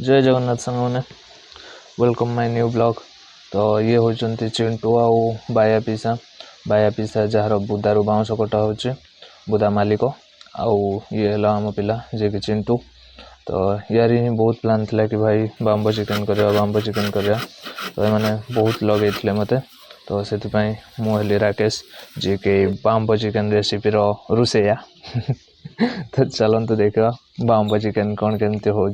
जय जगन्नाथ सांग मैंने वेलकम माय न्यू ब्लॉग। तो ये होचंती चिंटू आउ बाया पिसा जार बुदारू बाउंस कटा हो बुदा मालिक आउ ये है आम पिला जे कि चिंटू। तो यार ही बहुत प्लान थिला कि भाई बाम्बो चिकेन करवा तो मैंने बहुत लगे मते। तो से मुझे राकेश जी के बाम्बो चिकेन रेसिपी रोसैया तो चलते देखा बाम्बो चिकेन कौन केमती हो।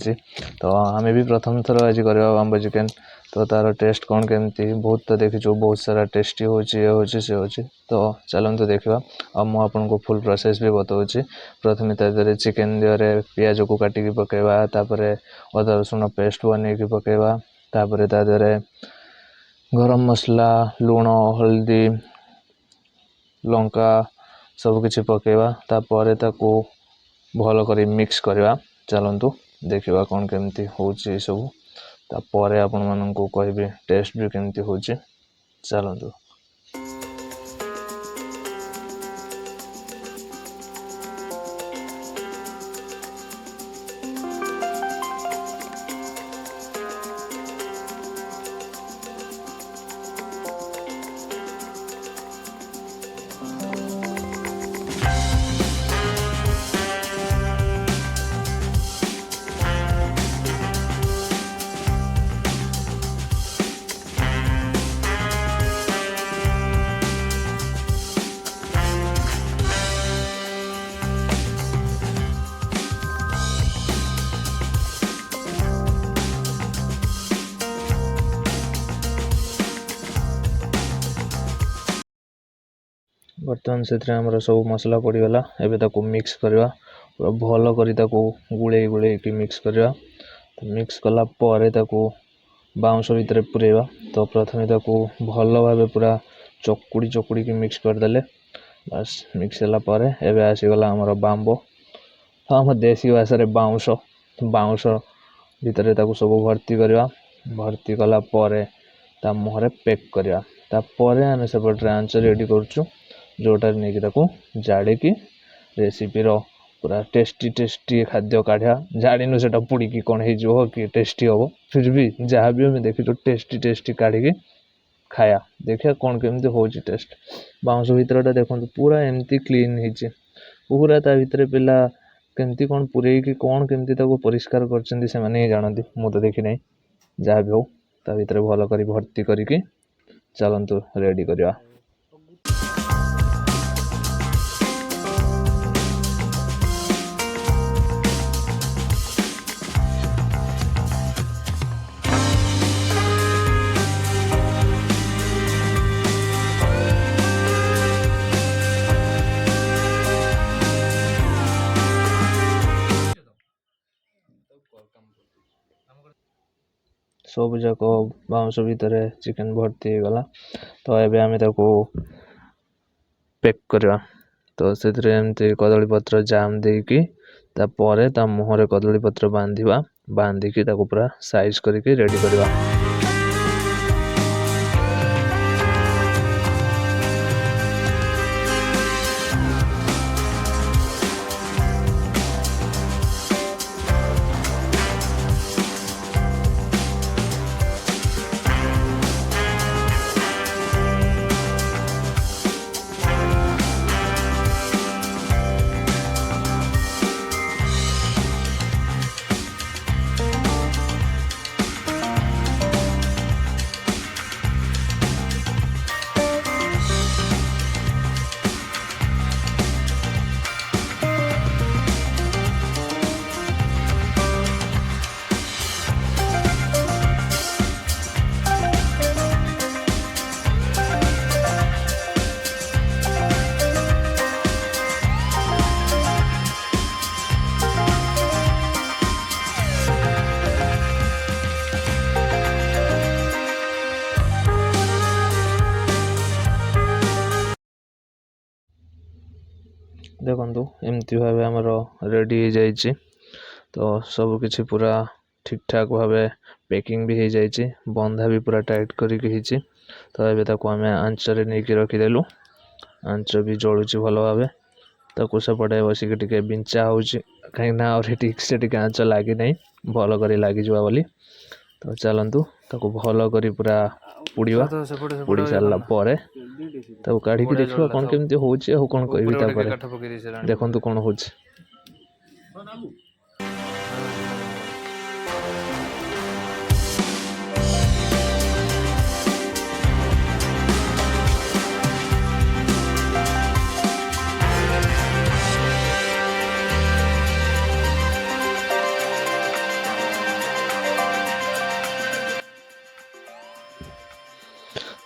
तो आम भी प्रथम थर आज करवा बाम्बो चिकेन। तो तार टेस्ट कौन केमती बहुत तो देखीचु बहुत सारा टेस्टी होची तो चलते देखा। आ मुझे फुल प्रोसेस भी बताऊँ। प्रथम तादे चिकेन दिहरे पियाज को काटिकी पकेवा तापर अदा रसुण पेस्ट बनैकी पकेवा तापर तादे गरम मसला लुण हल्दी लंका सब किछि पकेवा तापर ताकू भल कर मिक्स करवा। चलतु देखा कौन केमती होची सब तापर आपण मानू कहबी टेस्ट भी केमती होची। चलतु बर्तमान से सब मसला पड़गला एवं मिक्स करवा पूरा भल कर गुड़े कि मिक्स करवा। तो मिक्स कलापर बाउंस भितर पुरेवा। तो प्रथम भल भाव पूरा चकुड़ी की मिक्स करदे बस मिक्स होगापर एवं आसीगला आमर बाम्बो आम देसी भाषा बाउंस बाउंस भितर सब भर्ती करवा। भर्ती कलापर ता मुहरे पैक करवा तापर आम सेपटे आंच रेडी करुचु जोटार नहीं जाड़ी की रेसिपी पूरा टेस्टी खाद्य काढ़ा जाणु से पुड़ी की कौन हो कि टेस्टी हम फिर भी जहाँ भी हमें देखी टेस्टी काढ़ी खाया देखिए कौन केमती हो टेस्ट। बाउंस भितर देखो पूरा एमती क्लीन हो पूरा ता भितर पिला केमती कौन पूरे कि कौन केमती परिष्कार कर जानती मु तो देखी ना जहाँ भी हो ता भितर भल कर भर्ती करके चलतु रेडी करवा। सब जाक बाउंस भितर चिकेन भर्ती गला। तो ये आम पैक करवा। तो से कदली पत्र जाम देकी तापर ता मुहरे कदली पत्र बांधिकी पूरा साइज करके रेडी करवा। देखु एमती भाव आमर रेडी हो जाइए। तो सब किछि पूरा ठीक ठाक भाव पैकिंग भी हो जाइए बंधा भी पूरा टाइट करके। तो ये आम आंचरे नहीं रखीदेलु आंच भी जलुची भल भाव ताकू सेपटे बसिक बिंचा हो कहीं ठीक से आंच लगे ना भल करी लगी जावा बोली। तो चलतु ताको भल करी पूरा पुड़ीवा पुड़ी सारा पर काढ़ी देखा कौन केमती होची आ कौन कहबी तापर देखंतु कौन होची।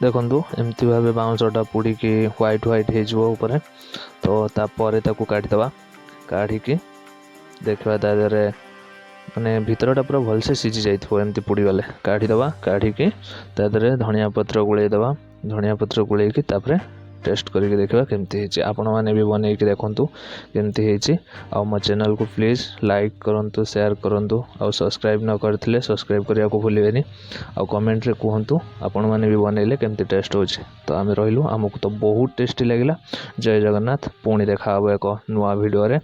देखु एमती भाव बाउंसटा पुड़ी की व्हाइट व्हाइट हो तो तापर ताकू काढ़ीदवा काढ़ी देखा तादे माने भितरटा पूरा भलसे सीझी जाइए एमती पुड़ी गले काढ़ीदवा काढ़ी तादे धनिया पत्र गुड़ेदवा धनिया पत्र गुड़े तापर टेस्ट करके देखा केमती आपण मैंने भी बन के देखूँ केमती आ मो चैनल को प्लीज़ लाइक करूँ शेयर करूँ आ सब्सक्राइब न करथिले सब्सक्राइब करने को भूलें आ कमेंट रे कहतु आपण मैंने भी बनइले केमती टेस्ट हो। तो आम रही आमको तो बहुत टेस्टी लगे। जय जगन्नाथ पुणी देखा एक नुआ वीडियो रे।